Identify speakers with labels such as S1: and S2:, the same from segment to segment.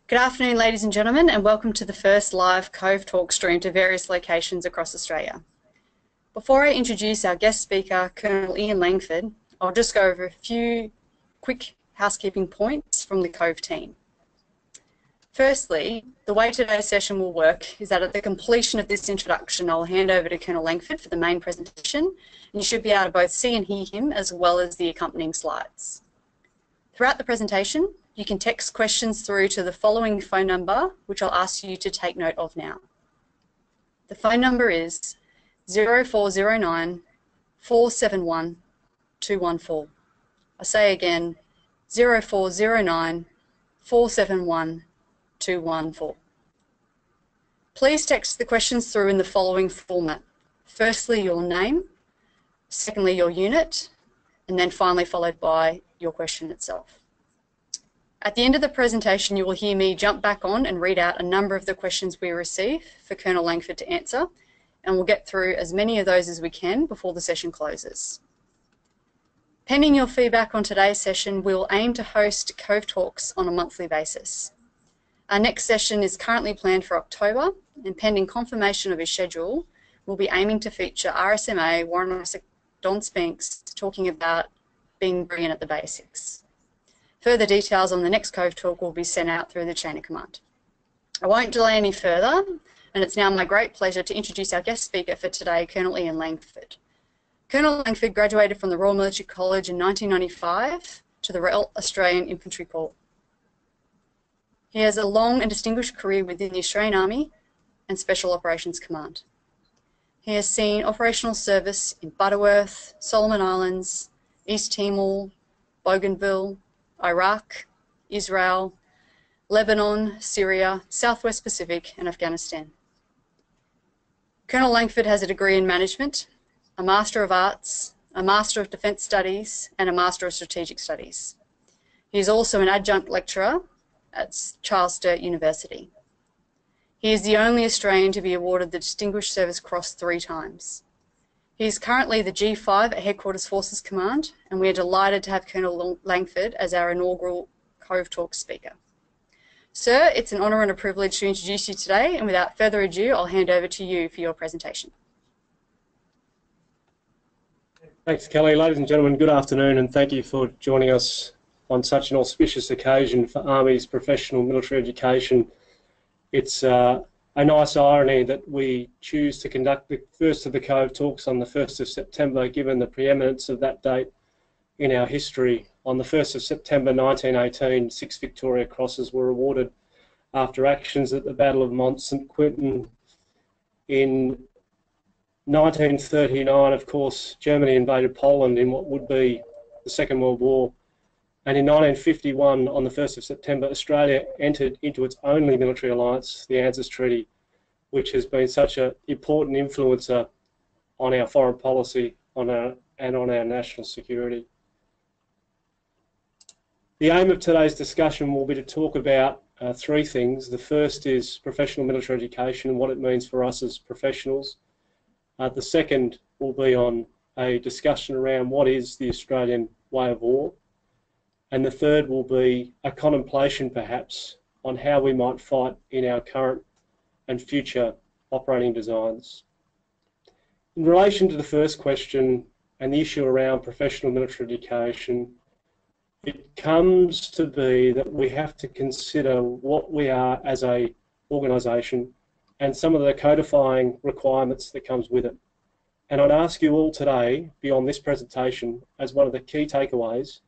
S1: Good afternoon, ladies and gentlemen, and welcome to the first live CoveTalk stream to various locations across Australia. Before I introduce our guest speaker, Colonel Ian Langford, I'll just go over a few quick housekeeping points from the Cove team. Firstly, the way today's session will work is that at the completion of this introduction, I'll hand over to Colonel Langford for the main presentation, and you should be able to both see and hear him as well as the accompanying slides. Throughout the presentation, you can text questions through to the following phone number, which I'll ask you to take note of now. The phone number is 0409 471 214. I say again, 0409 471 214. Please text the questions through in the following format. Firstly, your name, secondly, your unit, and then finally followed by your question itself. At the end of the presentation, you will hear me jump back on and read out a number of the questions we receive for Colonel Langford to answer, and we'll get through as many of those as we can before the session closes. Pending your feedback on today's session, we will aim to host Cove Talks on a monthly basis. Our next session is currently planned for October, and pending confirmation of his schedule, we'll be aiming to feature RSMA Warren Officer Don Spinks talking about being brilliant at the basics. Further details on the next Cove Talk will be sent out through the chain of command. I won't delay any further, and it's now my great pleasure to introduce our guest speaker for today, Colonel Ian Langford. Colonel Langford graduated from the Royal Military College in 1995 to the Royal Australian Infantry Corps. He has a long and distinguished career within the Australian Army and Special Operations Command. He has seen operational service in Butterworth, Solomon Islands, East Timor, Bougainville, Iraq, Israel, Lebanon, Syria, Southwest Pacific, and Afghanistan. Colonel Langford has a degree in management, a Master of Arts, a Master of Defence Studies, and a Master of Strategic Studies. He is also an Adjunct Lecturer at Charles Sturt University. He is the only Australian to be awarded the Distinguished Service Cross 3 times. He is currently the G5 at Headquarters Forces Command, and we are delighted to have Colonel Langford as our inaugural Cove Talk speaker. Sir, it's an honour and a privilege to introduce you today, and without further ado, I'll hand over to you for your presentation.
S2: Thanks, Kelly. Ladies and gentlemen, good afternoon, and thank you for joining us on such an auspicious occasion for Army's professional military education. It's a nice irony that we choose to conduct the first of the Cove Talks on the 1st of September, given the preeminence of that date in our history. On the 1st of September 1918, 6 Victoria Crosses were awarded after actions at the Battle of Mont St Quentin. In 1939, of course, Germany invaded Poland in what would be the Second World War. And in 1951, on the 1st of September, Australia entered into its only military alliance, the ANZUS Treaty, which has been such an important influencer on our foreign policy and on our national security. The aim of today's discussion will be to talk about 3 things. The first is professional military education and what it means for us as professionals. The second will be on a discussion around what is the Australian way of war. And the third will be a contemplation, perhaps, on how we might fight in our current and future operating designs. In relation to the first question and the issue around professional military education, it comes to be that we have to consider what we are as an organisation and some of the codifying requirements that comes with it. And I'd ask you all today, beyond this presentation, as one of the key takeaways,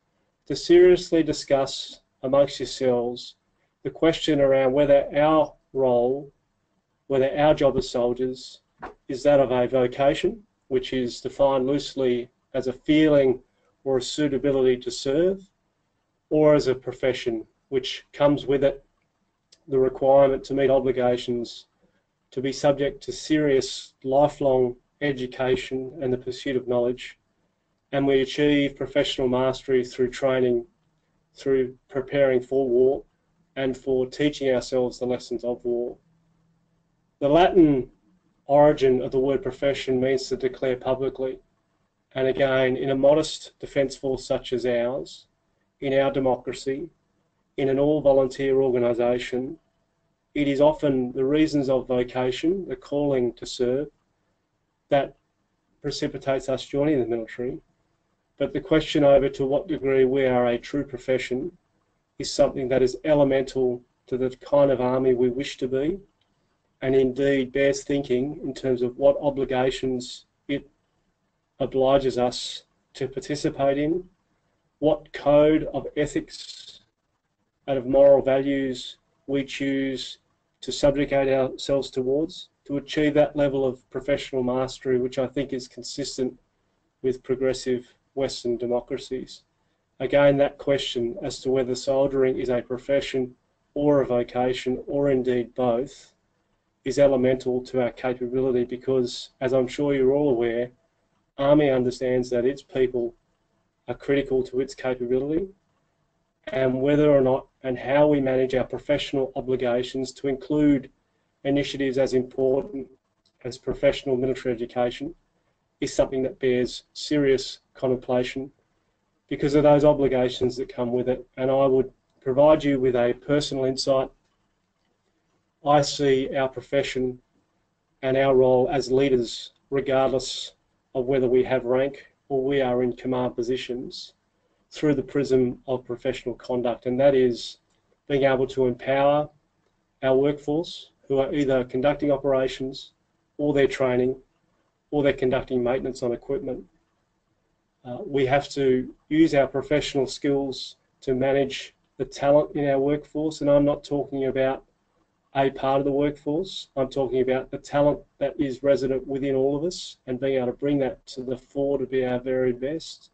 S2: to seriously discuss amongst yourselves the question around whether our role, whether our job as soldiers is that of a vocation, which is defined loosely as a feeling or a suitability to serve, or as a profession, which comes with it the requirement to meet obligations, to be subject to serious lifelong education and the pursuit of knowledge. And we achieve professional mastery through training, through preparing for war, and for teaching ourselves the lessons of war. The Latin origin of the word profession means to declare publicly. And again, in a modest defence force such as ours, in our democracy, in an all-volunteer organisation, it is often the reasons of vocation, the calling to serve, that precipitates us joining the military. But the question over to what degree we are a true profession is something that is elemental to the kind of army we wish to be, and indeed bears thinking in terms of what obligations it obliges us to participate in, what code of ethics and of moral values we choose to subjugate ourselves towards to achieve that level of professional mastery, which I think is consistent with progressive Western democracies. Again, that question as to whether soldiering is a profession or a vocation, or indeed both, is elemental to our capability because, as I'm sure you're all aware, Army understands that its people are critical to its capability, and whether or not and how we manage our professional obligations to include initiatives as important as professional military education is something that bears serious contemplation because of those obligations that come with it. And I would provide you with a personal insight. I see our profession and our role as leaders, regardless of whether we have rank or we are in command positions, through the prism of professional conduct, and that is being able to empower our workforce who are either conducting operations or they're training or they're conducting maintenance on equipment. We have to use our professional skills to manage the talent in our workforce, and I'm not talking about a part of the workforce, I'm talking about the talent that is resident within all of us and being able to bring that to the fore to be our very best.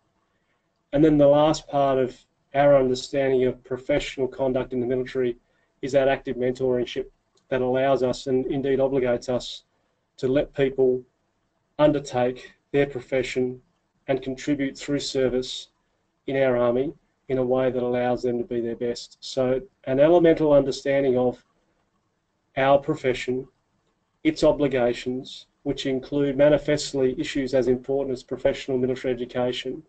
S2: And then the last part of our understanding of professional conduct in the military is that active mentorship that allows us and indeed obligates us to let people undertake their profession and contribute through service in our army in a way that allows them to be their best. So an elemental understanding of our profession, its obligations, which include manifestly issues as important as professional military education,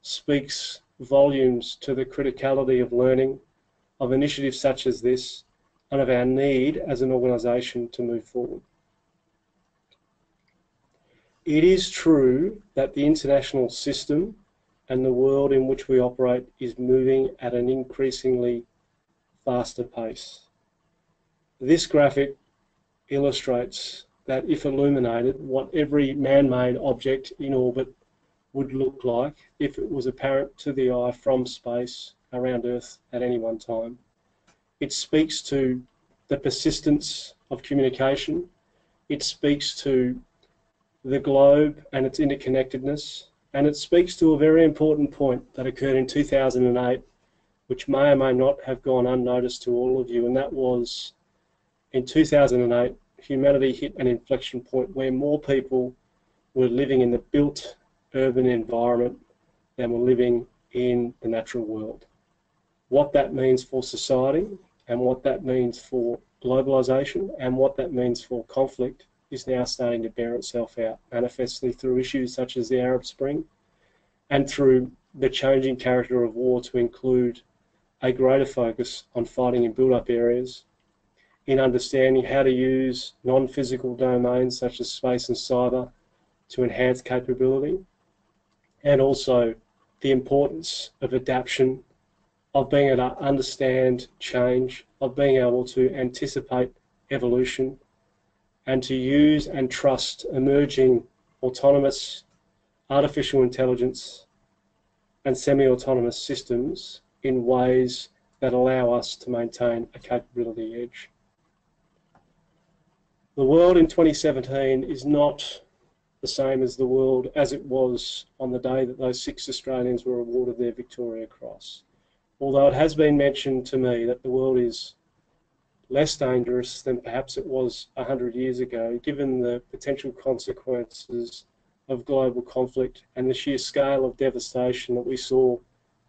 S2: speaks volumes to the criticality of learning, of initiatives such as this, and of our need as an organisation to move forward. It is true that the international system and the world in which we operate is moving at an increasingly faster pace. This graphic illustrates that, if illuminated, what every man-made object in orbit would look like if it was apparent to the eye from space around Earth at any one time. It speaks to the persistence of communication. It speaks to the globe and its interconnectedness. And it speaks to a very important point that occurred in 2008, which may or may not have gone unnoticed to all of you, and that was in 2008, humanity hit an inflection point where more people were living in the built urban environment than were living in the natural world. What that means for society and what that means for globalisation and what that means for conflict is now starting to bear itself out manifestly through issues such as the Arab Spring and through the changing character of war to include a greater focus on fighting in build-up areas, in understanding how to use non-physical domains such as space and cyber to enhance capability, and also the importance of adaptation, of being able to understand change, of being able to anticipate evolution, and to use and trust emerging autonomous artificial intelligence and semi-autonomous systems in ways that allow us to maintain a capability edge. The world in 2017 is not the same as the world as it was on the day that those 6 Australians were awarded their Victoria Cross. Although it has been mentioned to me that the world is less dangerous than perhaps it was 100 years ago, given the potential consequences of global conflict and the sheer scale of devastation that we saw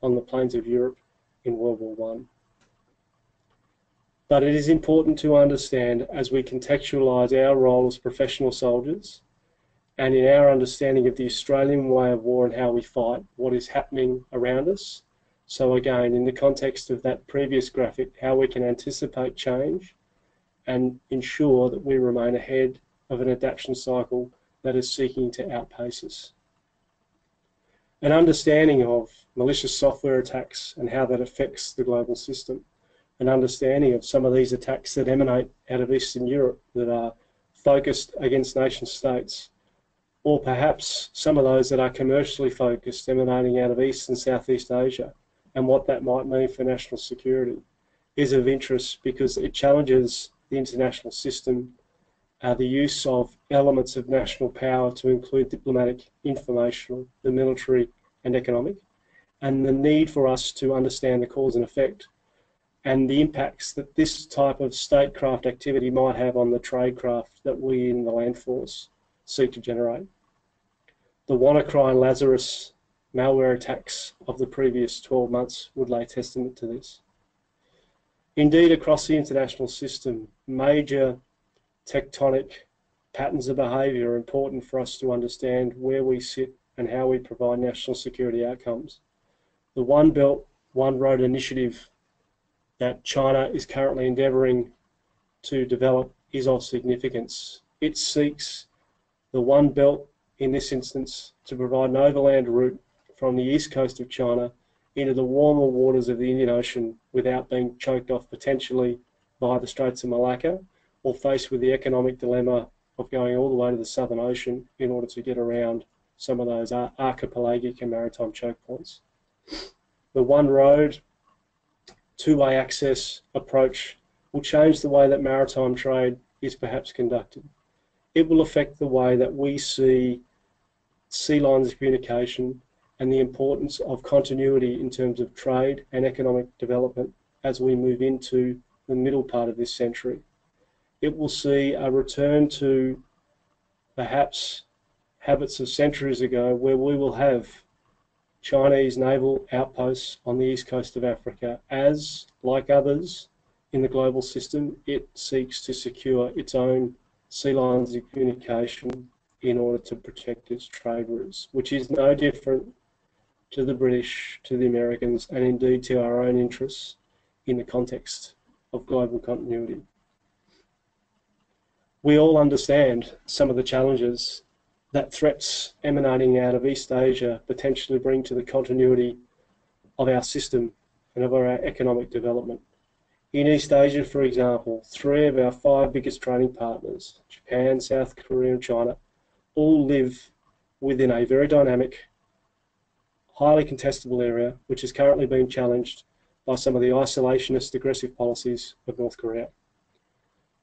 S2: on the plains of Europe in World War I. But it is important to understand, as we contextualise our role as professional soldiers and in our understanding of the Australian way of war and how we fight, what is happening around us, So again, in the context of that previous graphic, how we can anticipate change and ensure that we remain ahead of an adaptation cycle that is seeking to outpace us. An understanding of malicious software attacks and how that affects the global system. An understanding of some of these attacks that emanate out of Eastern Europe that are focused against nation states, or perhaps some of those that are commercially focused emanating out of East and Southeast Asia, and what that might mean for national security, is of interest because it challenges the international system, the use of elements of national power to include diplomatic, informational, the military and economic, and the need for us to understand the cause and effect and the impacts that this type of statecraft activity might have on the tradecraft that we in the land force seek to generate. The WannaCry and Lazarus malware attacks of the previous 12 months would lay testament to this. Indeed, across the international system, major tectonic patterns of behaviour are important for us to understand where we sit and how we provide national security outcomes. The One Belt, One Road initiative that China is currently endeavouring to develop is of significance. It seeks the One Belt, in this instance, to provide an overland route from the east coast of China into the warmer waters of the Indian Ocean without being choked off potentially by the Straits of Malacca or faced with the economic dilemma of going all the way to the Southern Ocean in order to get around some of those archipelagic and maritime choke points. The One Road, two-way access approach will change the way that maritime trade is perhaps conducted. It will affect the way that we see sea lines of communication and the importance of continuity in terms of trade and economic development as we move into the middle part of this century. It will see a return to perhaps habits of centuries ago where we will have Chinese naval outposts on the east coast of Africa as, like others in the global system, it seeks to secure its own sea lines of communication in order to protect its trade routes, which is no different to the British, to the Americans, and indeed to our own interests in the context of global continuity. We all understand some of the challenges that threats emanating out of East Asia potentially bring to the continuity of our system and of our economic development. In East Asia, for example, 3 of our 5 biggest trading partners, Japan, South Korea and China, all live within a very dynamic, highly contestable area, which is currently being challenged by some of the isolationist aggressive policies of North Korea.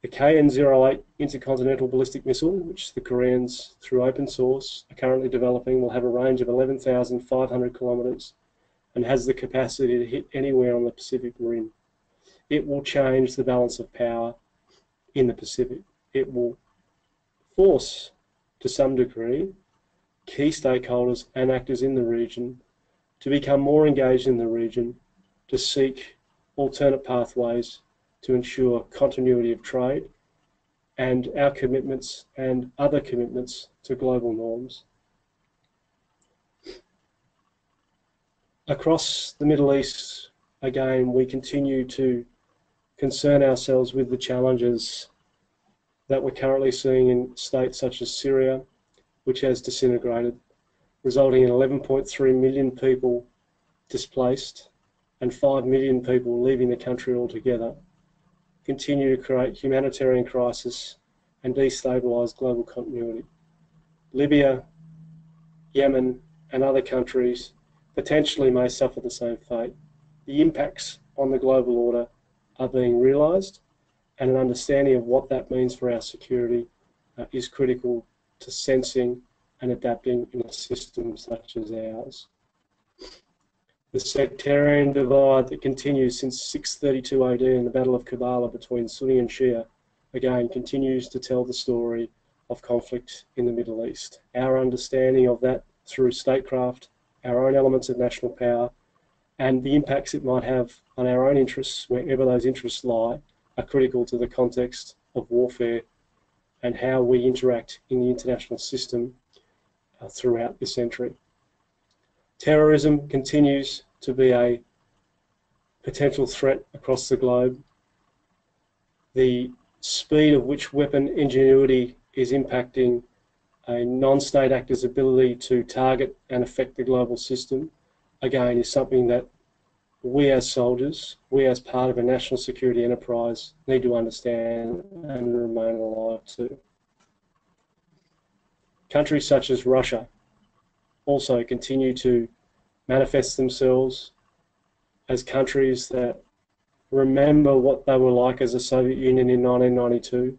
S2: The KN-08 intercontinental ballistic missile, which the Koreans, through open source, are currently developing, will have a range of 11,500 kilometres and has the capacity to hit anywhere on the Pacific Rim. It will change the balance of power in the Pacific. It will force, to some degree, key stakeholders and actors in the region to become more engaged in the region, to seek alternate pathways to ensure continuity of trade and our commitments and other commitments to global norms. Across the Middle East, again, we continue to concern ourselves with the challenges that we're currently seeing in states such as Syria, which has disintegrated, resulting in 11.3 million people displaced and 5 million people leaving the country altogether, continue to create humanitarian crisis and destabilise global continuity. Libya, Yemen and other countries potentially may suffer the same fate. The impacts on the global order are being realised, and an understanding of what that means for our security is critical to sensing and adapting in a system such as ours. The sectarian divide that continues since 632 AD in the Battle of Karbala between Sunni and Shia, again, continues to tell the story of conflict in the Middle East. Our understanding of that through statecraft, our own elements of national power, and the impacts it might have on our own interests, wherever those interests lie, are critical to the context of warfare and how we interact in the international system throughout this century. Terrorism continues to be a potential threat across the globe, the speed of which weapon ingenuity is impacting a non-state actor's ability to target and affect the global system, again, is something that we as soldiers, we as part of a national security enterprise, need to understand and remain alive to. Countries such as Russia also continue to manifest themselves as countries that remember what they were like as a Soviet Union in 1992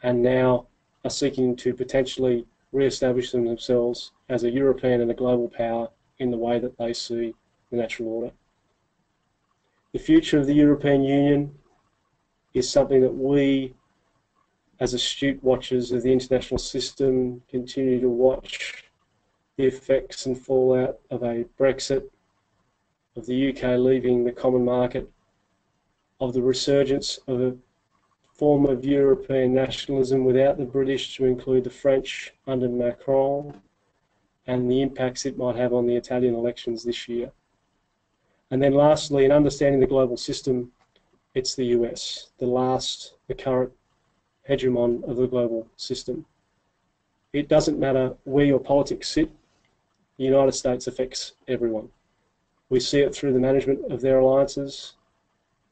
S2: and now are seeking to potentially re-establish themselves as a European and a global power in the way that they see the natural order. The future of the European Union is something that we, as astute watchers of the international system, continue to watch the effects and fallout of a Brexit, of the UK leaving the common market, of the resurgence of a form of European nationalism without the British to include the French under Macron, and the impacts it might have on the Italian elections this year. And then lastly, in understanding the global system, it's the US, the current hegemon of the global system. It doesn't matter where your politics sit, the United States affects everyone. We see it through the management of their alliances.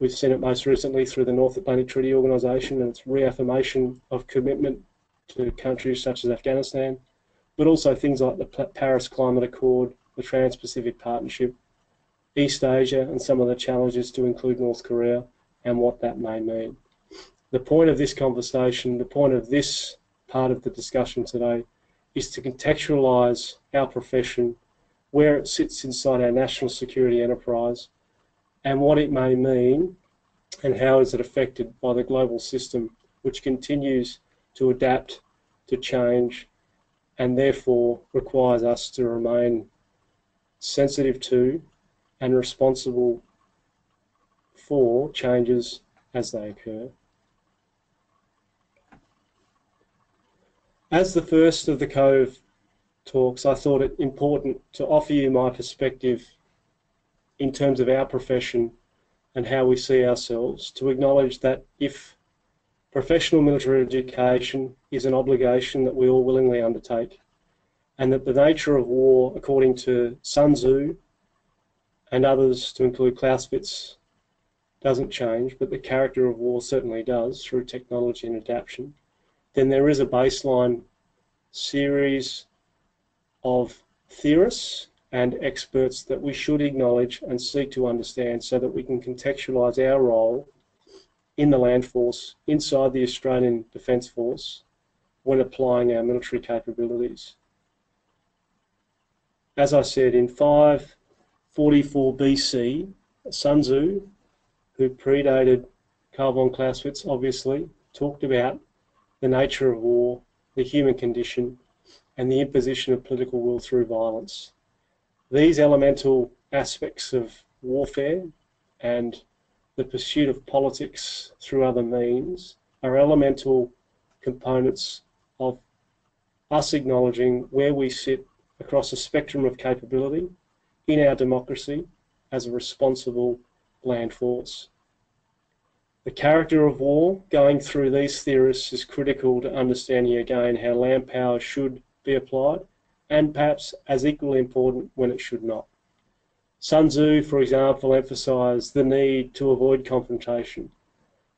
S2: We've seen it most recently through the North Atlantic Treaty Organisation and its reaffirmation of commitment to countries such as Afghanistan, but also things like the Paris Climate Accord, the Trans-Pacific Partnership, East Asia, and some of the challenges to include North Korea and what that may mean. The point of this conversation, the point of this part of the discussion today, is to contextualise our profession, where it sits inside our national security enterprise, and what it may mean and how is it affected by the global system, which continues to adapt, to change, and therefore requires us to remain sensitive to and responsible for changes as they occur. As the first of the Cove talks, I thought it important to offer you my perspective in terms of our profession and how we see ourselves, to acknowledge that if professional military education is an obligation that we all willingly undertake, and that the nature of war, according to Sun Tzu and others, to include Clausewitz, doesn't change, but the character of war certainly does through technology and adaptation, then there is a baseline series of theorists and experts that we should acknowledge and seek to understand so that we can contextualise our role in the land force, inside the Australian Defence Force, when applying our military capabilities. As I said, in 544 BC, Sun Tzu, who predated Karl von Clausewitz, obviously, talked about the nature of war, the human condition, and the imposition of political will through violence. These elemental aspects of warfare and the pursuit of politics through other means are elemental components of us acknowledging where we sit across a spectrum of capability in our democracy as a responsible land force. The character of war, going through these theorists, is critical to understanding again how land power should be applied, and perhaps as equally important when it should not. Sun Tzu, for example, emphasised the need to avoid confrontation,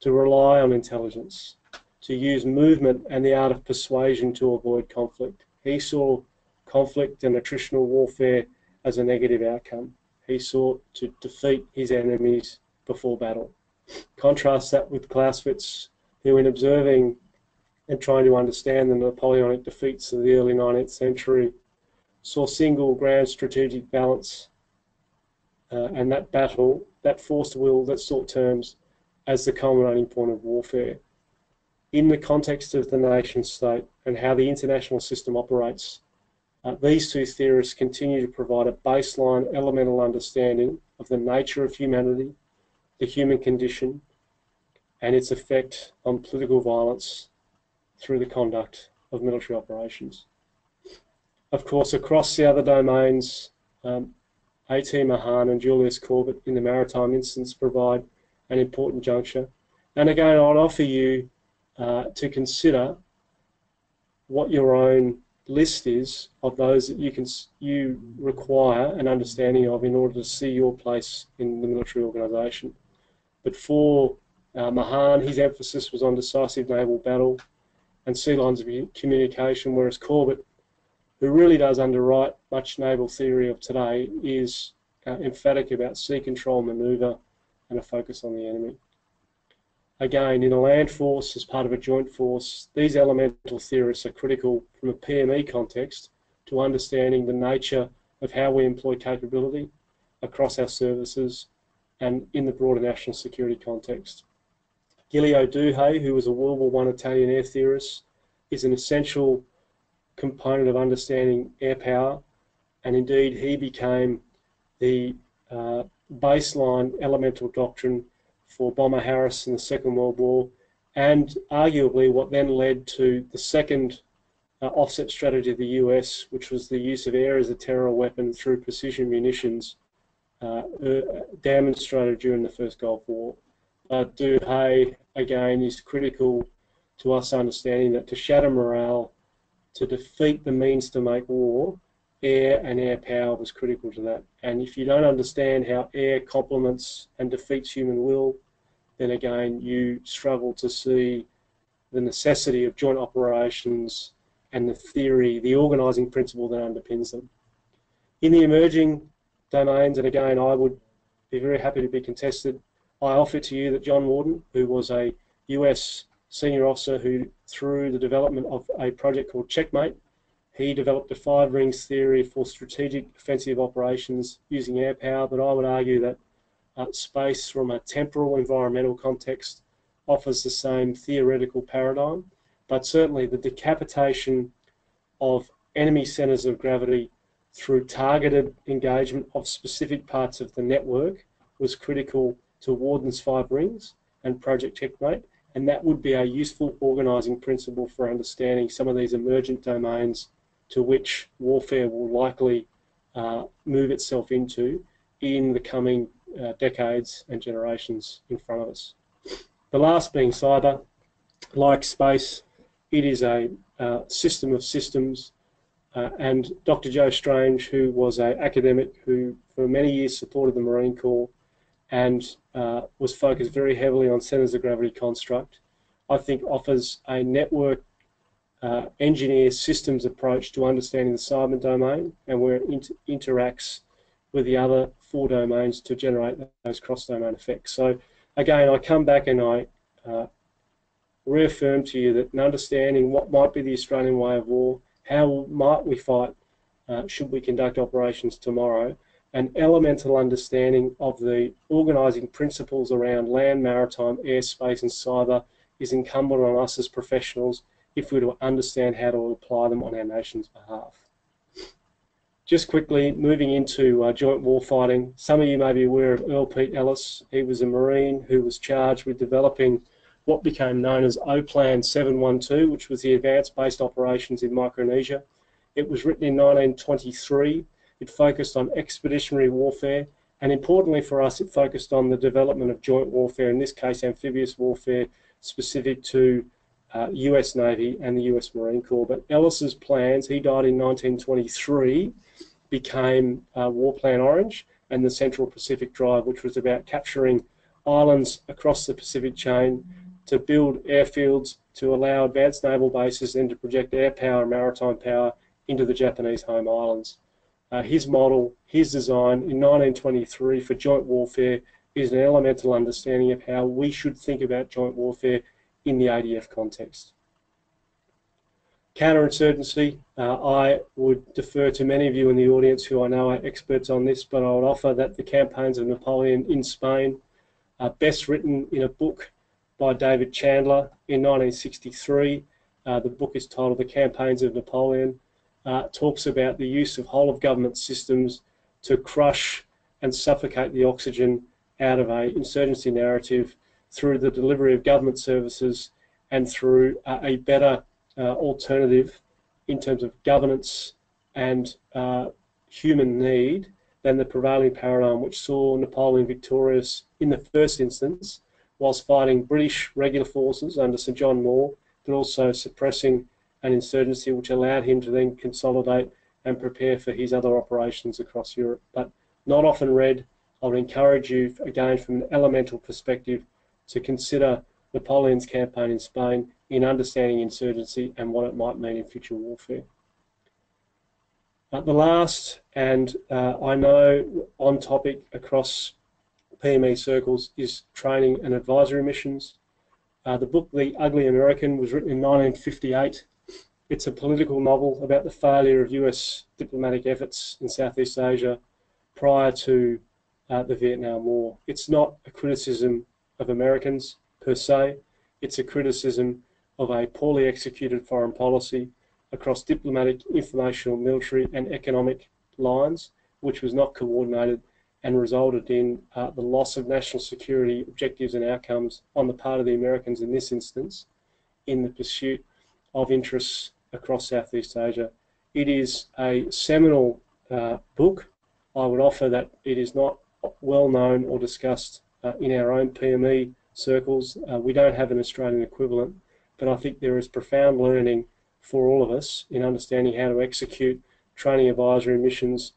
S2: to rely on intelligence, to use movement and the art of persuasion to avoid conflict. He saw conflict and attritional warfare as a negative outcome. He sought to defeat his enemies before battle. Contrast that with Clausewitz, who, in observing and trying to understand the Napoleonic defeats of the early 19th century, saw single grand strategic balance and that battle, that forced will that sought terms, as the culminating point of warfare. In the context of the nation state and how the international system operates, these two theorists continue to provide a baseline elemental understanding of the nature of humanity, the human condition, and its effect on political violence through the conduct of military operations. Of course, across the other domains, A.T. Mahan and Julius Corbett in the maritime instance provide an important juncture. And again, I'd offer you to consider what your own list is of those that you require an understanding of in order to see your place in the military organisation. But for Mahan, his emphasis was on decisive naval battle and sea lines of communication, whereas Corbett, who really does underwrite much naval theory of today, is emphatic about sea control, manoeuvre, and a focus on the enemy. Again, in a land force, as part of a joint force, these elemental theorists are critical from a PME context to understanding the nature of how we employ capability across our services and in the broader national security context. Giulio Duhay, who was a World War I Italian air theorist, is an essential component of understanding air power, and indeed he became the baseline elemental doctrine for Bomber Harris in the Second World War, and arguably what then led to the second offset strategy of the US, which was the use of air as a terror weapon through precision munitions, demonstrated during the First Gulf War. Duhay, again, is critical to us understanding that to shatter morale, to defeat the means to make war, air and air power was critical to that. And if you don't understand how air complements and defeats human will, then again you struggle to see the necessity of joint operations and the theory, the organising principle that underpins them. In the emerging domains, and again I would be very happy to be contested, I offer to you that John Warden, who was a US senior officer who, through the development of a project called Checkmate, he developed a 5 rings theory for strategic offensive operations using air power, but I would argue that space from a temporal environmental context offers the same theoretical paradigm, but certainly the decapitation of enemy centres of gravity through targeted engagement of specific parts of the network was critical to Warden's 5 rings and Project Checkmate, and that would be a useful organising principle for understanding some of these emergent domains to which warfare will likely move itself into in the coming decades and generations in front of us. The last being cyber. Like space, it is a system of systems, and Dr. Joe Strange, who was an academic who for many years supported the Marine Corps and was focused very heavily on centres of gravity construct, I think offers a network engineer systems approach to understanding the cyber domain and where it interacts with the other 4 domains to generate those cross-domain effects. So again, I come back and I reaffirm to you that in understanding what might be the Australian way of war, how might we fight should we conduct operations tomorrow, an elemental understanding of the organising principles around land, maritime, airspace and cyber is incumbent on us as professionals if we were to understand how to apply them on our nation's behalf. Just quickly, moving into joint warfighting, some of you may be aware of Earl Pete Ellis. He was a Marine who was charged with developing what became known as O-Plan 712, which was the Advanced Based Operations in Micronesia. It was written in 1923. It focused on expeditionary warfare, and importantly for us, it focused on the development of joint warfare, in this case amphibious warfare, specific to US Navy and the US Marine Corps. But Ellis's plans, he died in 1923, became War Plan Orange and the Central Pacific Drive, which was about capturing islands across the Pacific chain to build airfields to allow advanced naval bases and to project air power and maritime power into the Japanese home islands. His model, his design in 1923 for joint warfare is an elemental understanding of how we should think about joint warfare in the ADF context. Counterinsurgency, I would defer to many of you in the audience who I know are experts on this, but I would offer that the campaigns of Napoleon in Spain are best written in a book by David Chandler in 1963. The book is titled The Campaigns of Napoleon. Talks about the use of whole of government systems to crush and suffocate the oxygen out of an insurgency narrative through the delivery of government services and through a better alternative in terms of governance and human need than the prevailing paradigm, which saw Napoleon victorious in the first instance, whilst fighting British regular forces under Sir John Moore, but also suppressing an insurgency which allowed him to then consolidate and prepare for his other operations across Europe. But not often read. I would encourage you, again, from an elemental perspective, to consider Napoleon's campaign in Spain in understanding insurgency and what it might mean in future warfare. The last, and I know on topic across PME circles, is training and advisory missions. The book The Ugly American was written in 1958. It's a political novel about the failure of US diplomatic efforts in Southeast Asia prior to the Vietnam War. It's not a criticism of Americans per se, it's a criticism of a poorly executed foreign policy across diplomatic, informational, military and economic lines, which was not coordinated and resulted in the loss of national security objectives and outcomes on the part of the Americans in this instance in the pursuit of interests across Southeast Asia. It is a seminal book. I would offer that it is not well known or discussed in our own PME circles. We don't have an Australian equivalent, but I think there is profound learning for all of us in understanding how to execute training advisory missions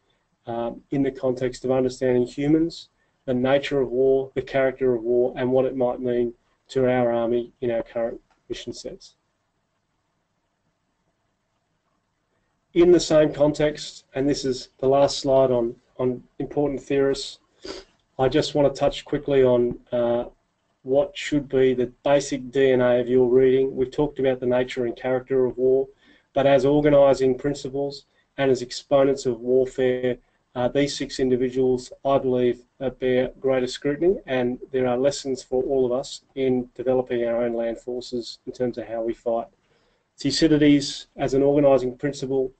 S2: in the context of understanding humans, the nature of war, the character of war, and what it might mean to our army in our current mission sets. In the same context, and this is the last slide on important theorists, I just want to touch quickly on what should be the basic DNA of your reading. We've talked about the nature and character of war, but as organising principles and as exponents of warfare, these 6 individuals, I believe, bear greater scrutiny, and there are lessons for all of us in developing our own land forces in terms of how we fight. Thucydides, as an organising principle,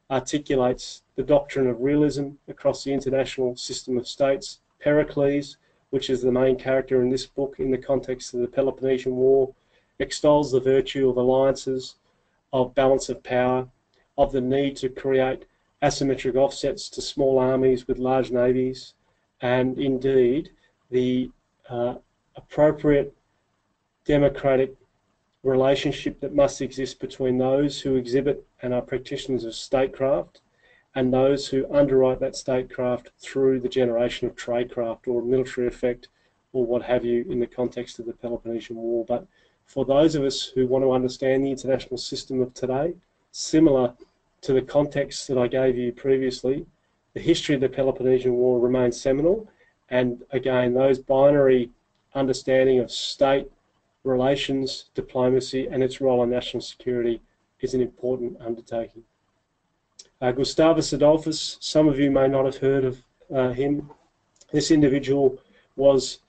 S2: articulates the doctrine of realism across the international system of states. Pericles, which is the main character in this book in the context of the Peloponnesian War, extols the virtue of alliances, of balance of power, of the need to create asymmetric offsets to small armies with large navies, and indeed the appropriate democratic relationship that must exist between those who exhibit and are practitioners of statecraft and those who underwrite that statecraft through the generation of tradecraft or military effect or what have you in the context of the Peloponnesian War. But for those of us who want to understand the international system of today, similar to the context that I gave you previously, the history of the Peloponnesian War remains seminal, and again, those binary understanding of state relations, diplomacy, and its role in national security is an important undertaking. Gustavus Adolphus, some of you may not have heard of him. This individual was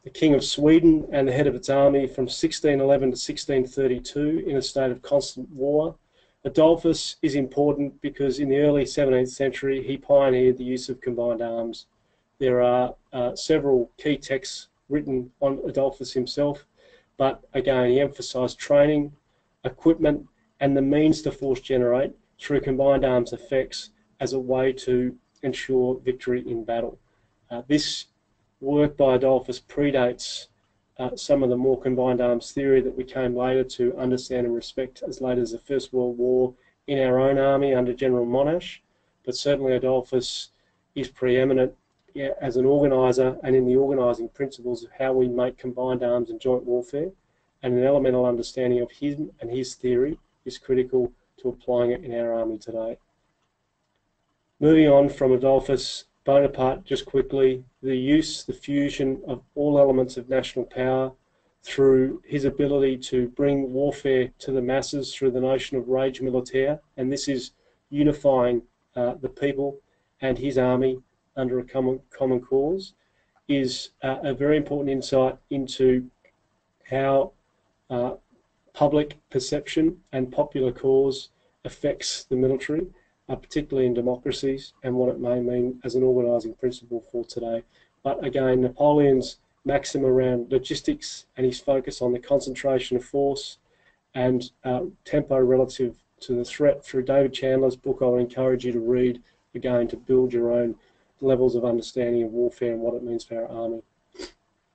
S2: the King of Sweden and the head of its army from 1611 to 1632 in a state of constant war. Adolphus is important because in the early 17th century he pioneered the use of combined arms. There are several key texts written on Adolphus himself, but again he emphasised training, equipment and the means to force generate through combined arms effects as a way to ensure victory in battle. This work by Adolphus predates some of the more combined arms theory that we came later to understand and respect as late as the First World War in our own army under General Monash, but certainly Adolphus is preeminent as an organiser and in the organising principles of how we make combined arms and joint warfare, and an elemental understanding of him and his theory is critical to applying it in our army today. Moving on from Adolphus, Bonaparte, just quickly, the fusion of all elements of national power through his ability to bring warfare to the masses through the notion of rage militaire, and this is unifying the people and his army under a common cause, is a very important insight into how public perception and popular cause affects the military, particularly in democracies, and what it may mean as an organising principle for today. But again, Napoleon's maxim around logistics and his focus on the concentration of force and tempo relative to the threat through David Chandler's book, I would encourage you to read again to build your own levels of understanding of warfare and what it means for our army.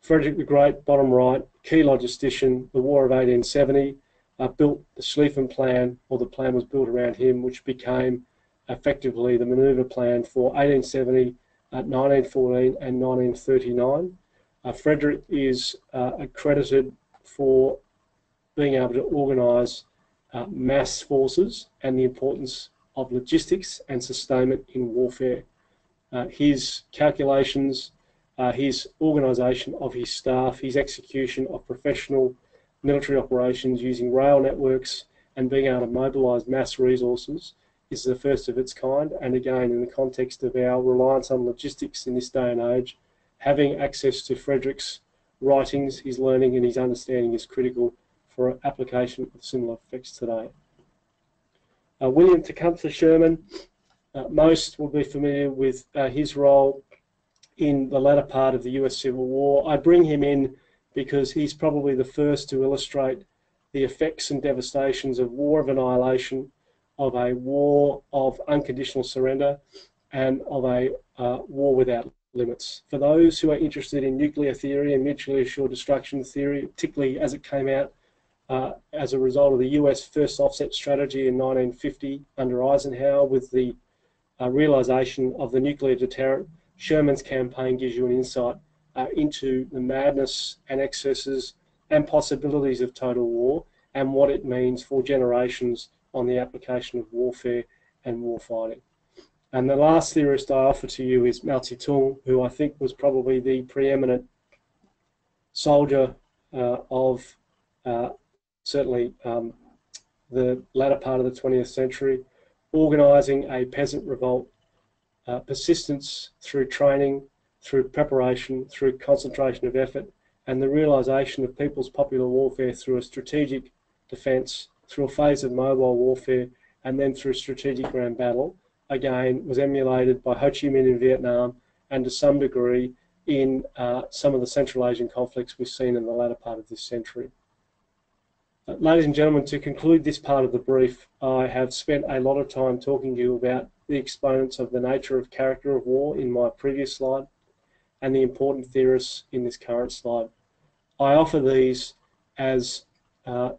S2: Frederick the Great, bottom right, key logistician, the War of 1870, built the Schlieffen Plan, or the plan was built around him, which became effectively the manoeuvre plan for 1870, 1914 and 1939. Frederick is accredited for being able to organise mass forces and the importance of logistics and sustainment in warfare. His calculations, his organisation of his staff, his execution of professional military operations using rail networks and being able to mobilise mass resources is the first of its kind. And again, in the context of our reliance on logistics in this day and age, having access to Frederick's writings, his learning and his understanding is critical for application of similar effects today. William Tecumseh Sherman, most will be familiar with his role in the latter part of the US Civil War. I bring him in because he's probably the first to illustrate the effects and devastations of war of annihilation, of a war of unconditional surrender, and of a war without limits. For those who are interested in nuclear theory and mutually assured destruction theory, particularly as it came out as a result of the US first offset strategy in 1950 under Eisenhower with the realisation of the nuclear deterrent, Sherman's campaign gives you an insight into the madness and excesses and possibilities of total war and what it means for generations on the application of warfare and warfighting. And the last theorist I offer to you is Mao Zedong, who I think was probably the preeminent soldier of certainly the latter part of the 20th century, organising a peasant revolt, persistence through training, through preparation, through concentration of effort, and the realisation of people's popular warfare through a strategic defence, through a phase of mobile warfare, and then through strategic ground battle, again, was emulated by Ho Chi Minh in Vietnam and to some degree in some of the Central Asian conflicts we've seen in the latter part of this century. Ladies and gentlemen, to conclude this part of the brief, I have spent a lot of time talking to you about the exponents of the nature of character of war in my previous slide and the important theorists in this current slide. I offer these as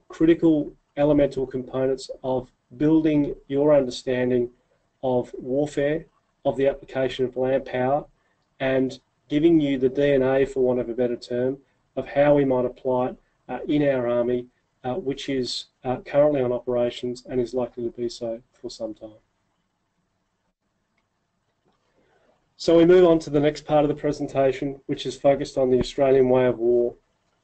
S2: critical elemental components of building your understanding of warfare, of the application of land power, and giving you the DNA, for want of a better term, of how we might apply it in our army, which is currently on operations and is likely to be so for some time. So we move on to the next part of the presentation, which is focused on the Australian way of war.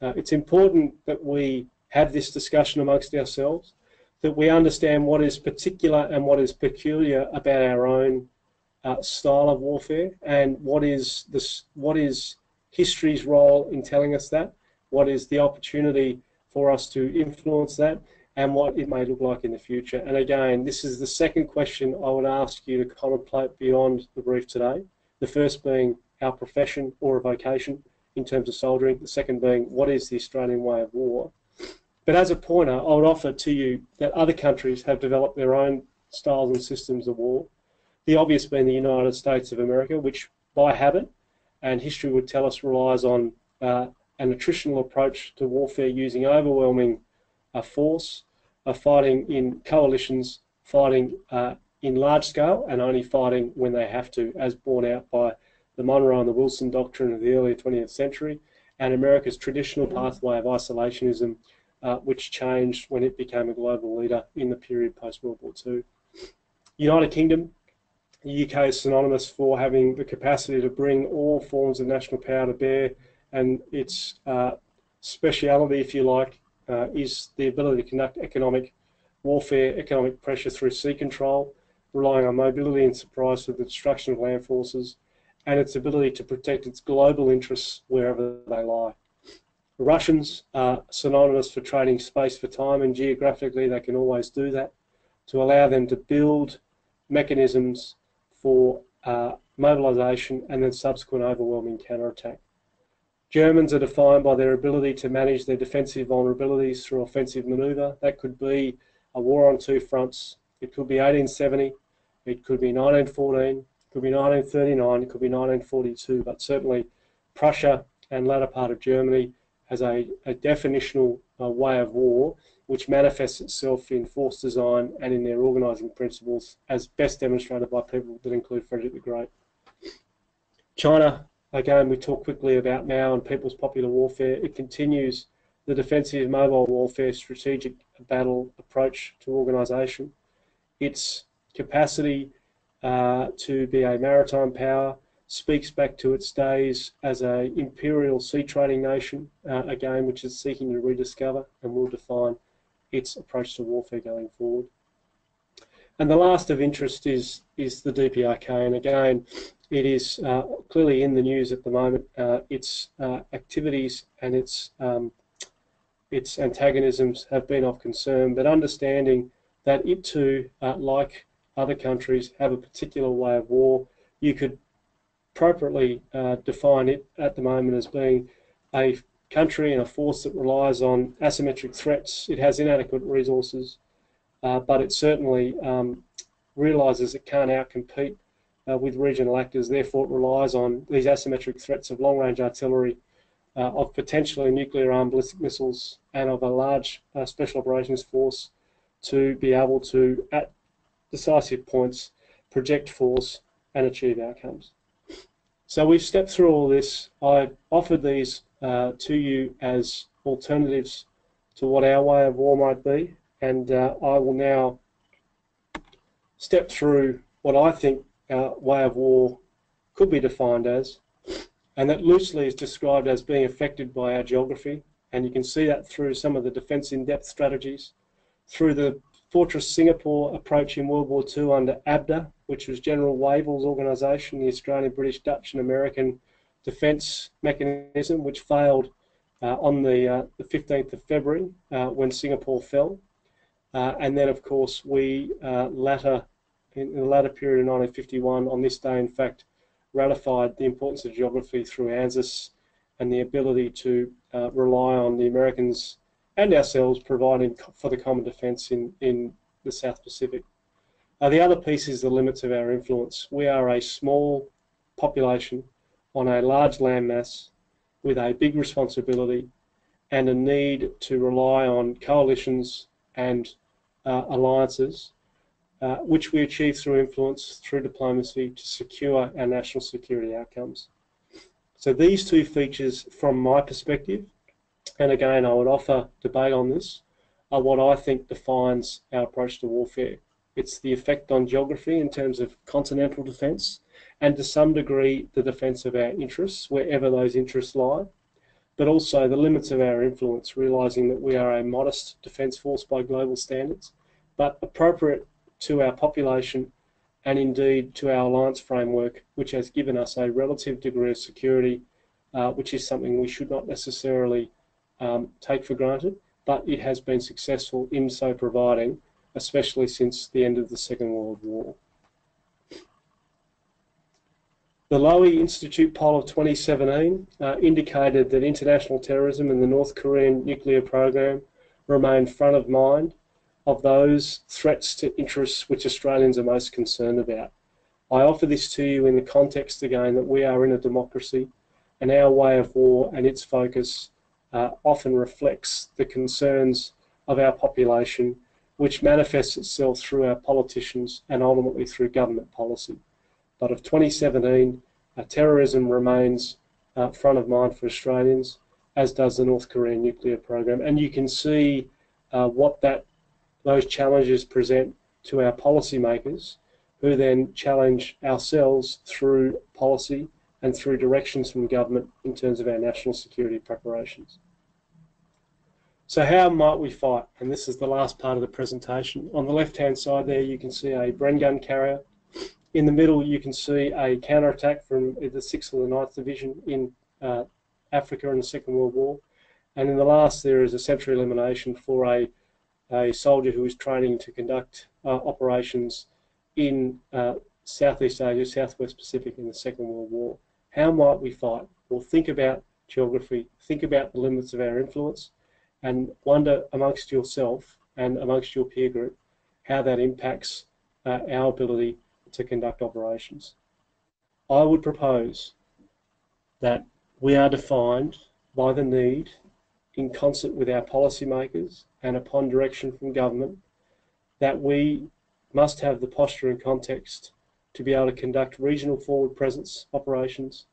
S2: It's important that we have this discussion amongst ourselves, that we understand what is particular and what is peculiar about our own style of warfare, and what is history's role in telling us that, what is the opportunity for us to influence that, and what it may look like in the future. And again, this is the second question I would ask you to contemplate beyond the brief today. The first being our profession or a vocation in terms of soldiering. The second being, what is the Australian way of war? But as a pointer, I would offer to you that other countries have developed their own styles and systems of war. The obvious being the United States of America, which by habit, and history would tell us, relies on an attritional approach to warfare using overwhelming force, fighting in coalitions, fighting in large scale, and only fighting when they have to, as borne out by the Monroe and the Wilson doctrine of the early 20th century, and America's traditional pathway of isolationism, which changed when it became a global leader in the period post-World War II. United Kingdom, the UK is synonymous for having the capacity to bring all forms of national power to bear, and its speciality, if you like, is the ability to conduct economic warfare, economic pressure through sea control, relying on mobility and surprise for the destruction of land forces, and its ability to protect its global interests wherever they lie. The Russians are synonymous for trading space for time, and geographically they can always do that, to allow them to build mechanisms for mobilisation and then subsequent overwhelming counterattack. Germans are defined by their ability to manage their defensive vulnerabilities through offensive manoeuvre. That could be a war on two fronts. It could be 1870, it could be 1914, could be 1939, it could be 1942, but certainly Prussia and latter part of Germany has a definitional way of war which manifests itself in force design and in their organising principles, as best demonstrated by people that include Frederick the Great. China, again, we talk quickly about now and People's Popular Warfare. It continues the defensive mobile warfare strategic battle approach to organisation. Its capacity to be a maritime power speaks back to its days as an imperial sea trading nation, again, which is seeking to rediscover and will define its approach to warfare going forward. And the last of interest is the DPRK, and again, it is clearly in the news at the moment. Its activities and its antagonisms have been of concern, but understanding that it too, like other countries, have a particular way of war. You could appropriately define it at the moment as being a country and a force that relies on asymmetric threats. It has inadequate resources, but it certainly realises it can't outcompete with regional actors. Therefore, it relies on these asymmetric threats of long-range artillery, of potentially nuclear-armed ballistic missiles, and of a large special operations force to be able to, at decisive points, project force and achieve outcomes. So we've stepped through all this. I've offered these to you as alternatives to what our way of war might be, and I will now step through what I think our way of war could be defined as, and that loosely is described as being affected by our geography, and you can see that through some of the defence in-depth strategies, through the Fortress Singapore approach in World War II under ABDA, which was General Wavell's organisation, the Australian, British, Dutch and American defence mechanism, which failed on the 15th of February when Singapore fell. And then, of course, we in the latter period of 1951, on this day, in fact, ratified the importance of geography through ANZUS and the ability to rely on the Americans and ourselves providing for the common defence in the South Pacific. The other piece is the limits of our influence. We are a small population on a large landmass with a big responsibility and a need to rely on coalitions and alliances, which we achieve through influence, through diplomacy, to secure our national security outcomes. So these two features, from my perspective, and again I would offer debate on this, are what I think defines our approach to warfare. It's the effect on geography in terms of continental defence, and to some degree the defence of our interests, wherever those interests lie, but also the limits of our influence, realising that we are a modest defence force by global standards, but appropriate to our population and indeed to our alliance framework, which has given us a relative degree of security, which is something we should not necessarily take for granted, but it has been successful in so providing, especially since the end of the Second World War. The Lowy Institute poll of 2017 indicated that international terrorism and the North Korean nuclear program remain front of mind of those threats to interests which Australians are most concerned about. I offer this to you in the context again that we are in a democracy, and our way of war and its focus often reflects the concerns of our population, which manifests itself through our politicians and ultimately through government policy. But of 2017, terrorism remains front of mind for Australians, as does the North Korean nuclear program. And you can see what those challenges present to our policymakers, who then challenge ourselves through policy and through directions from government in terms of our national security preparations. So how might we fight? And this is the last part of the presentation. On the left-hand side there, you can see a Bren gun carrier. In the middle, you can see a counterattack from the 6th or the 9th Division in Africa in the Second World War. And in the last, there is a century elimination for a soldier who is training to conduct operations in Southeast Asia, Southwest Pacific in the Second World War. How might we fight? Well, think about geography, think about the limits of our influence, and wonder amongst yourself and amongst your peer group how that impacts our ability to conduct operations. I would propose that we are defined by the need, in concert with our policymakers and upon direction from government, that we must have the posture and context to be able to conduct regional forward presence operations,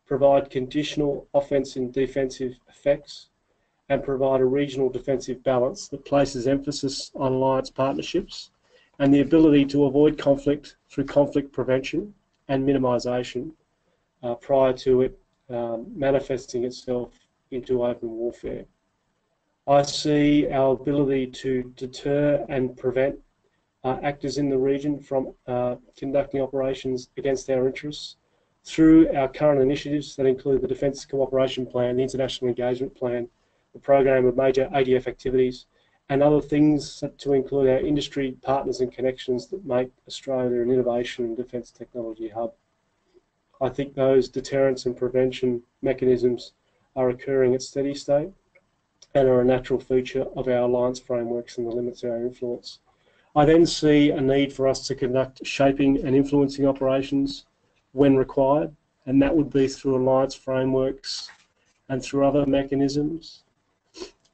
S2: provide conditional offensive and defensive effects, and provide a regional defensive balance that places emphasis on alliance partnerships and the ability to avoid conflict through conflict prevention and minimisation prior to it manifesting itself into open warfare. I see our ability to deter and prevent actors in the region from conducting operations against our interests through our current initiatives that include the Defence Cooperation Plan, the International Engagement Plan, the Program of Major ADF Activities, and other things to include our industry partners and connections that make Australia an innovation and defence technology hub. I think those deterrence and prevention mechanisms are occurring at steady state and are a natural feature of our alliance frameworks and the limits of our influence. I then see a need for us to conduct shaping and influencing operations when required, and that would be through alliance frameworks and through other mechanisms.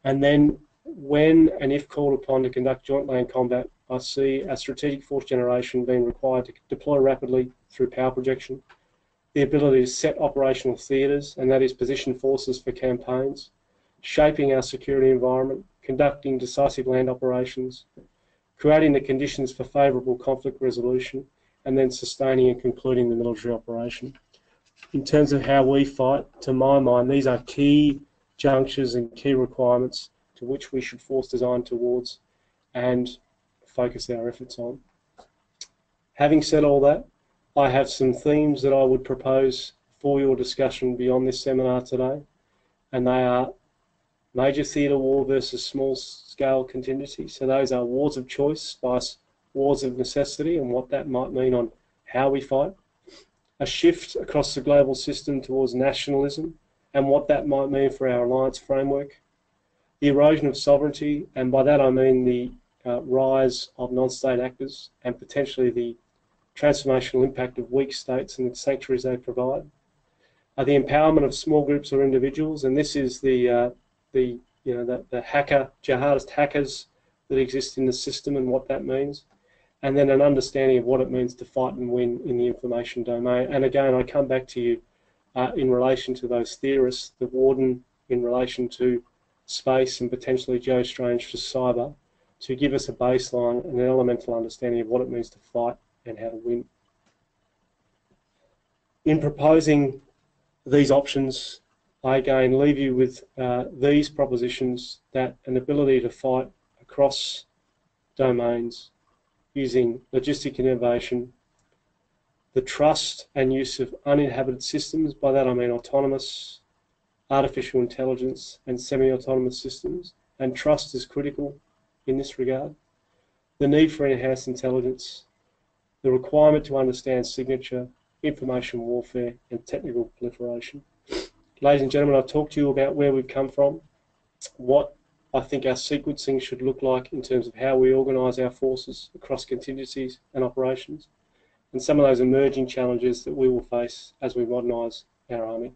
S2: And then when and if called upon to conduct joint land combat, I see a strategic force generation being required to deploy rapidly through power projection, the ability to set operational theatres, and that is position forces for campaigns, shaping our security environment, conducting decisive land operations, creating the conditions for favourable conflict resolution, and then sustaining and concluding the military operation. In terms of how we fight, to my mind, these are key junctures and key requirements to which we should force design towards and focus our efforts on. Having said all that, I have some themes that I would propose for your discussion beyond this seminar today, and they are major theatre war versus small-scale contingency. So those are wars of choice, wars of necessity, and what that might mean on how we fight. A shift across the global system towards nationalism and what that might mean for our alliance framework. The erosion of sovereignty, and by that I mean the rise of non-state actors and potentially the transformational impact of weak states and the sanctuaries they provide. The empowerment of small groups or individuals, and this is the jihadist hackers that exist in the system and what that means, and then an understanding of what it means to fight and win in the information domain. And again, I come back to you in relation to those theorists, the Warden in relation to space and potentially Joe Strange for cyber, to give us a baseline and an elemental understanding of what it means to fight and how to win. In proposing these options, I again leave you with these propositions: that an ability to fight across domains using logistic innovation, the trust and use of uninhabited systems, by that I mean autonomous, artificial intelligence and semi-autonomous systems, and trust is critical in this regard. The need for enhanced intelligence, the requirement to understand signature, information warfare and technical proliferation. Ladies and gentlemen, I've talked to you about where we've come from, what I think our sequencing should look like in terms of how we organise our forces across contingencies and operations, and some of those emerging challenges that we will face as we modernise our army.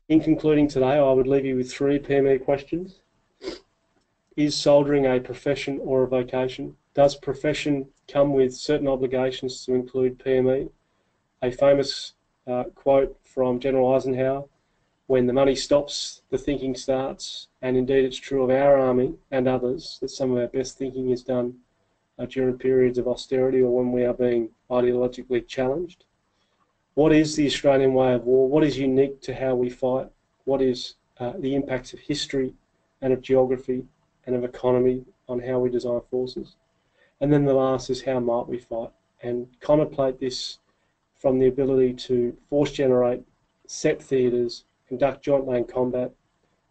S2: In concluding today, I would leave you with 3 PME questions. Is soldering a profession or a vocation? Does profession come with certain obligations to include PME? A famous quote from General Eisenhower: when the money stops, the thinking starts. And indeed it's true of our army and others that some of our best thinking is done during periods of austerity or when we are being ideologically challenged. What is the Australian way of war? What is unique to how we fight? What is the impacts of history and of geography and of economy on how we design forces? And then the last is, how might we fight? And contemplate this from the ability to force generate, set theatres, conduct joint land combat,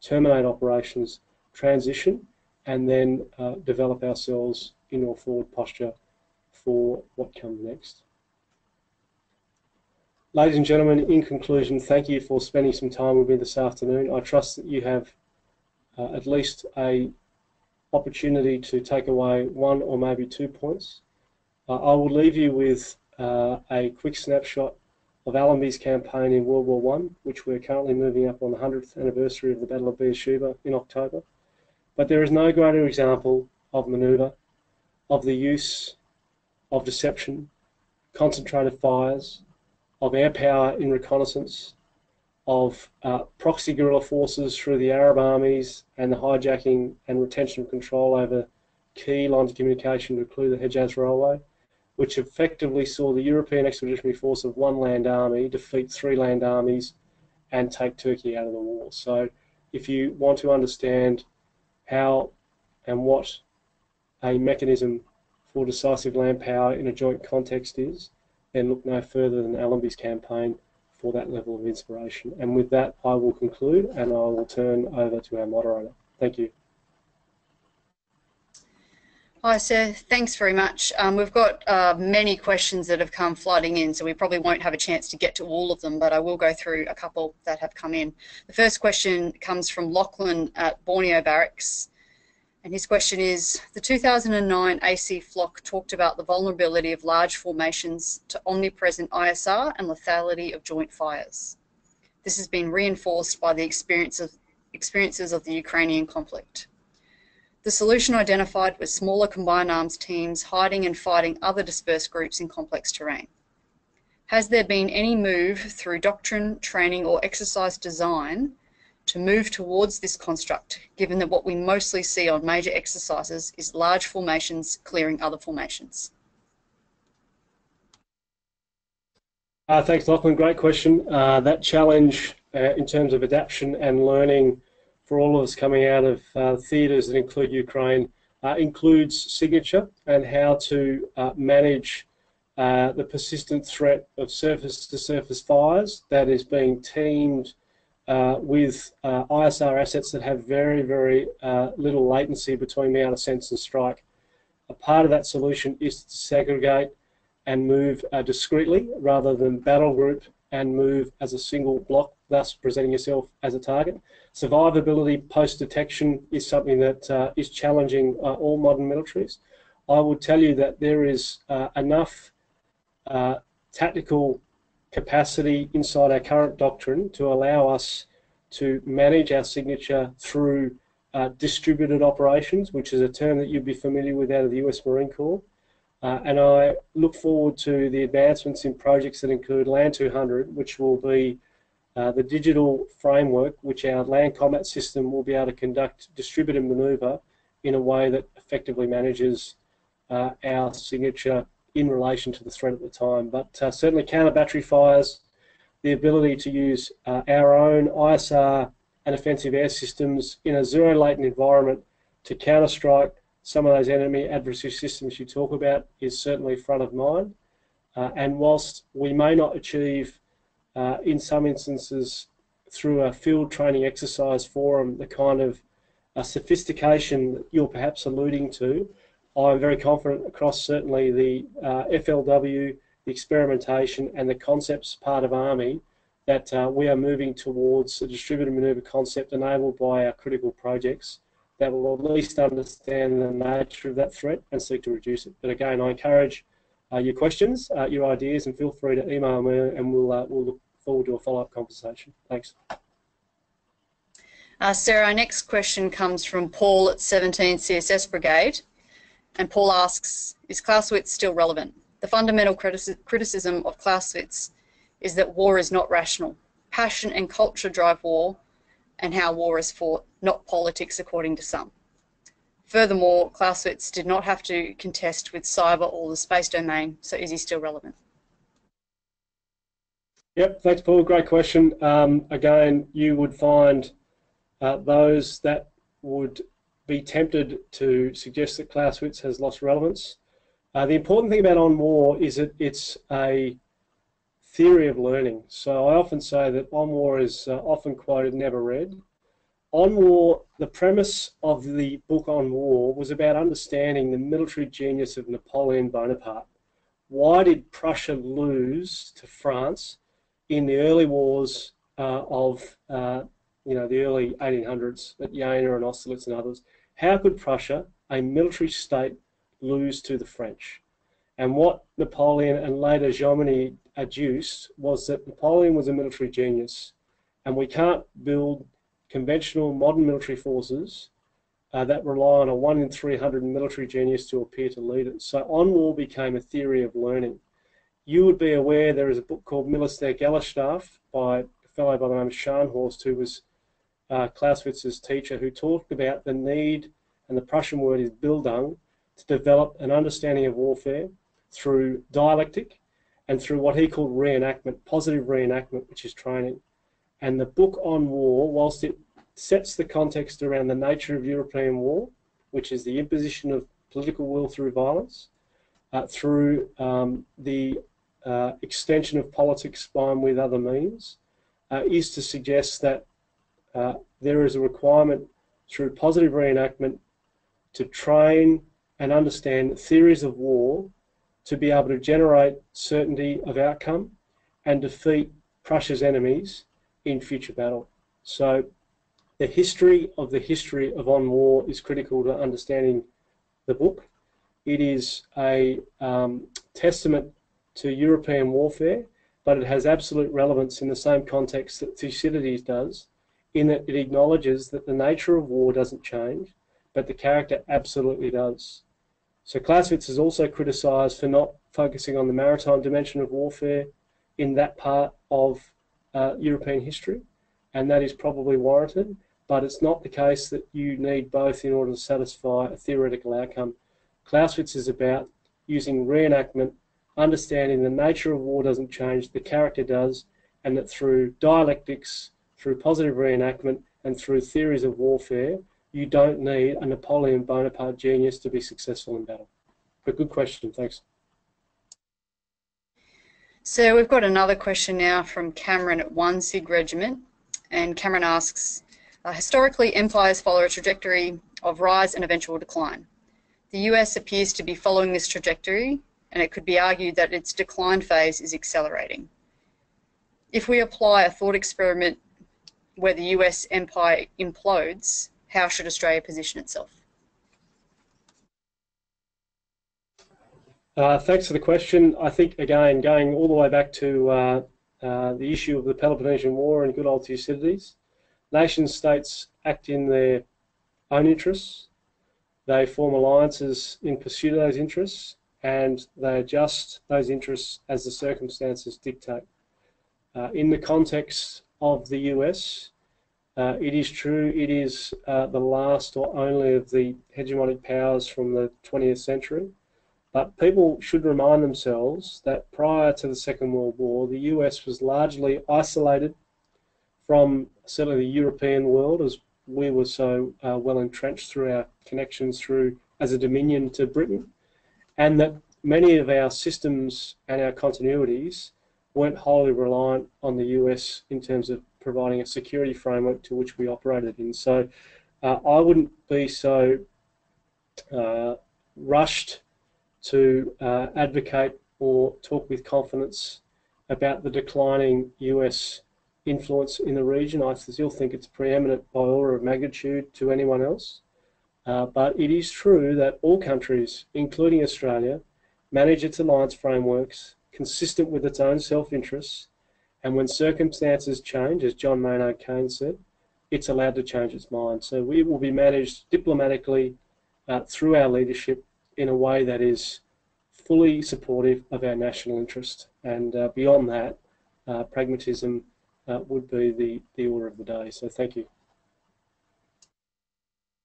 S2: terminate operations, transition, and then develop ourselves into a forward posture for what comes next. Ladies and gentlemen, in conclusion, thank you for spending some time with me this afternoon. I trust that you have at least an opportunity to take away 1 or maybe 2 points. I will leave you with a quick snapshot of Allenby's campaign in World War I, which we're currently moving up on the 100th anniversary of the Battle of Beersheba in October. But there is no greater example of manoeuvre, of the use of deception, concentrated fires, of air power in reconnaissance, of proxy guerrilla forces through the Arab armies and the hijacking and retention of control over key lines of communication to include the Hejaz Railway, which effectively saw the European Expeditionary Force of one land army defeat 3 land armies and take Turkey out of the war. So if you want to understand how and what a mechanism for decisive land power in a joint context is, then look no further than Allenby's campaign for that level of inspiration. And with that, I will conclude and I will turn over to our moderator. Thank you.
S1: Hi, Sir. Thanks very much. We've got many questions that have come flooding in, so we probably won't have a chance to get to all of them, but I will go through a couple that have come in. The first question comes from Lachlan at Borneo Barracks, and his question is, the 2009 AC flock talked about the vulnerability of large formations to omnipresent ISR and lethality of joint fires. This has been reinforced by the experiences of the Ukrainian conflict. The solution identified was smaller combined arms teams hiding and fighting other dispersed groups in complex terrain. Has there been any move through doctrine, training or exercise design to move towards this construct, given that what we mostly see on major exercises is large formations clearing other formations?
S2: Thanks, Lachlan. Great question. That challenge in terms of adaptation and learning for all of us coming out of theatres that include Ukraine includes signature and how to manage the persistent threat of surface-to-surface fires that is being teamed with ISR assets that have very, very little latency between the outer sense and strike. A part of that solution is to segregate and move discreetly rather than battle group and move as a single block, thus presenting yourself as a target. Survivability post-detection is something that is challenging all modern militaries. I would tell you that there is enough tactical capacity inside our current doctrine to allow us to manage our signature through distributed operations, which is a term that you'd be familiar with out of the US Marine Corps. And I look forward to the advancements in projects that include Land 200, which will be the digital framework which our land combat system will be able to conduct distributed manoeuvre in a way that effectively manages our signature in relation to the threat at the time. But certainly counter battery fires, the ability to use our own ISR and offensive air systems in a zero latent environment to counter-strike some of those enemy adversary systems you talk about is certainly front of mind. And whilst we may not achieve in some instances through a field training exercise forum the kind of sophistication that you're perhaps alluding to, I'm very confident across certainly the FLW, the experimentation and the concepts part of Army that we are moving towards a distributed manoeuvre concept enabled by our critical projects that will at least understand the nature of that threat and seek to reduce it. But again, I encourage your questions, your ideas, and feel free to email me and we'll look forward to a follow-up conversation. Thanks.
S1: Sarah, our next question comes from Paul at 17 CSS Brigade. And Paul asks, is Clausewitz still relevant? The fundamental criticism of Clausewitz is that war is not rational. Passion and culture drive war and how war is fought, not politics according to some. Furthermore, Clausewitz did not have to contest with cyber or the space domain, so is he still relevant?
S2: Yep, thanks Paul, great question. Again, you would find those that would be tempted to suggest that Clausewitz has lost relevance. The important thing about On War is that it's a theory of learning. So I often say that On War is often quoted, never read. On War, the premise of the book On War was about understanding the military genius of Napoleon Bonaparte. Why did Prussia lose to France in the early wars of the early 1800s at Jena and Austerlitz and others? How could Prussia, a military state, lose to the French? And what Napoleon and later Jomini adduced was that Napoleon was a military genius, and we can't build conventional modern military forces that rely on a 1 in 300 military genius to appear to lead it. So on war became a theory of learning. You would be aware there is a book called Militärische Gellerstaff by a fellow by the name of Scharnhorst, who was Clausewitz's teacher, who talked about the need, and the Prussian word is Bildung, to develop an understanding of warfare through dialectic and through what he called reenactment, positive reenactment, which is training. And the book on war, whilst it sets the context around the nature of European war, which is the imposition of political will through violence, through the extension of politics by and with other means, is to suggest that there is a requirement through positive reenactment to train and understand theories of war to be able to generate certainty of outcome and defeat Prussia's enemies in future battle. So the history of on war is critical to understanding the book. It is a testament to European warfare, but it has absolute relevance in the same context that Thucydides does, in that it acknowledges that the nature of war doesn't change, but the character absolutely does. So Clausewitz is also criticised for not focusing on the maritime dimension of warfare in that part of European history, and that is probably warranted, but it's not the case that you need both in order to satisfy a theoretical outcome. Clausewitz is about using reenactment, understanding the nature of war doesn't change, the character does, and that through dialectics, through positive reenactment, and through theories of warfare, you don't need a Napoleon Bonaparte genius to be successful in battle. But good question, thanks.
S1: So we've got another question now from Cameron at 1 Sig Regiment, and Cameron asks, historically empires follow a trajectory of rise and eventual decline. The US appears to be following this trajectory, and it could be argued that its decline phase is accelerating. If we apply a thought experiment where the US empire implodes, how should Australia position itself?
S2: Thanks for the question. I think, again, going all the way back to the issue of the Peloponnesian War and good old Thucydides, nation-states act in their own interests. They form alliances in pursuit of those interests, and they adjust those interests as the circumstances dictate. In the context of the US, it is true it is the last or only of the hegemonic powers from the 20th century, but people should remind themselves that prior to the Second World War, the US was largely isolated from certainly the European world, as we were so well entrenched through our connections through as a dominion to Britain, and that many of our systems and our continuities weren't wholly reliant on the US in terms of providing a security framework to which we operated in. So I wouldn't be so rushed to advocate or talk with confidence about the declining US influence in the region. I still think it's preeminent by order of magnitude to anyone else. But it is true that all countries, including Australia, manage its alliance frameworks consistent with its own self-interests, and when circumstances change, as John Maynard Keynes said, it's allowed to change its mind. So we will be managed diplomatically through our leadership in a way that is fully supportive of our national interest, and beyond that, pragmatism would be the order of the day. So thank you.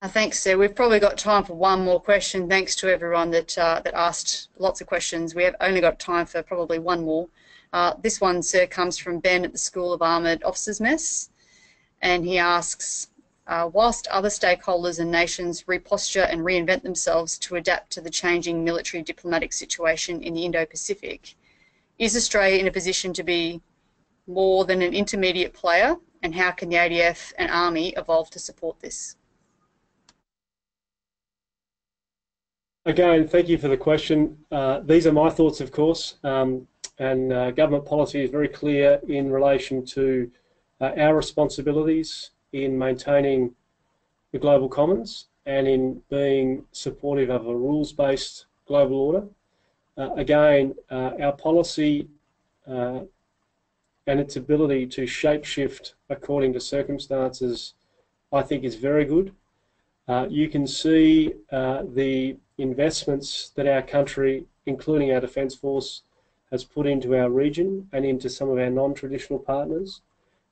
S1: Thanks, Sir. We've probably got time for one more question. Thanks to everyone that asked lots of questions. We have only got time for probably one more. This one, Sir, comes from Ben at the School of Armoured Officers Mess, and he asks, whilst other stakeholders and nations reposture and reinvent themselves to adapt to the changing military diplomatic situation in the Indo-Pacific, is Australia in a position to be more than an intermediate player, and how can the ADF and Army evolve to support this?
S2: Again, thank you for the question. These are my thoughts, of course, and government policy is very clear in relation to our responsibilities in maintaining the global commons and in being supportive of a rules-based global order. Again, our policy and its ability to shapeshift according to circumstances, I think, is very good. You can see the investments that our country, including our Defence Force, has put into our region and into some of our non-traditional partners.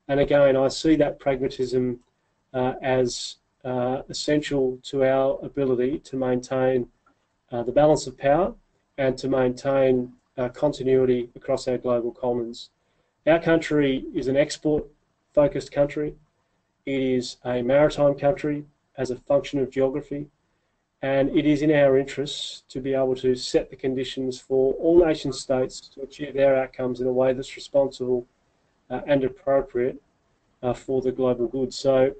S2: And again, I see that pragmatism as essential to our ability to maintain the balance of power and to maintain continuity across our global commons. Our country is an export-focused country. It is a maritime country as a function of geography, and it is in our interests to be able to set the conditions for all nation states to achieve their outcomes in a way that's responsible and appropriate for the global good. So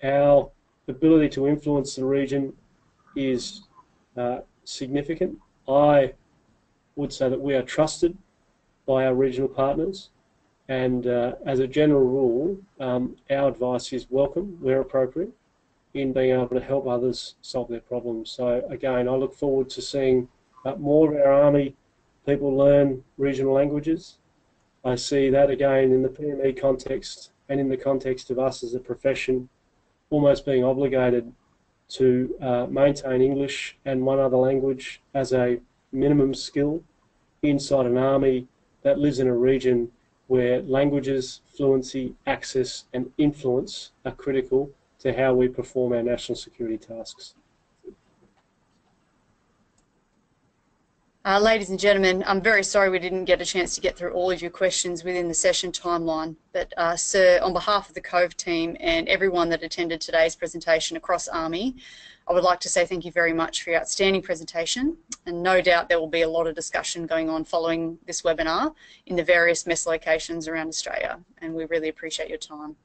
S2: our ability to influence the region is significant. I would say that we are trusted by our regional partners, and as a general rule, our advice is welcome where appropriate in being able to help others solve their problems. So again, I look forward to seeing more of our Army people learn regional languages. I see that again in the PME context and in the context of us as a profession almost being obligated to maintain English and one other language as a minimum skill inside an army that lives in a region where languages, fluency, access and influence are critical to how we perform our national security tasks.
S1: Ladies and gentlemen, I'm very sorry we didn't get a chance to get through all of your questions within the session timeline, but Sir, on behalf of the Cove team and everyone that attended today's presentation across Army, I would like to say thank you very much for your outstanding presentation, and no doubt there will be a lot of discussion going on following this webinar in the various mess locations around Australia, and we really appreciate your time.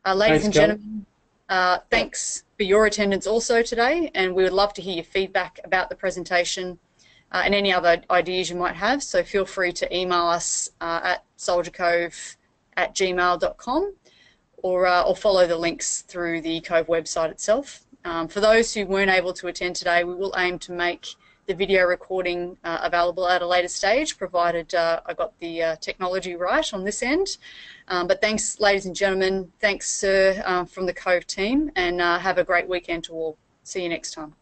S1: Ladies and gentlemen, thanks for your attendance also today, and we would love to hear your feedback about the presentation and any other ideas you might have, so feel free to email us at soldiercove@gmail.com or follow the links through the Cove website itself. For those who weren't able to attend today, we will aim to make the video recording available at a later stage, provided I got the technology right on this end. But thanks, ladies and gentlemen. Thanks, Sir, from the Cove team, and have a great weekend to all. See you next time.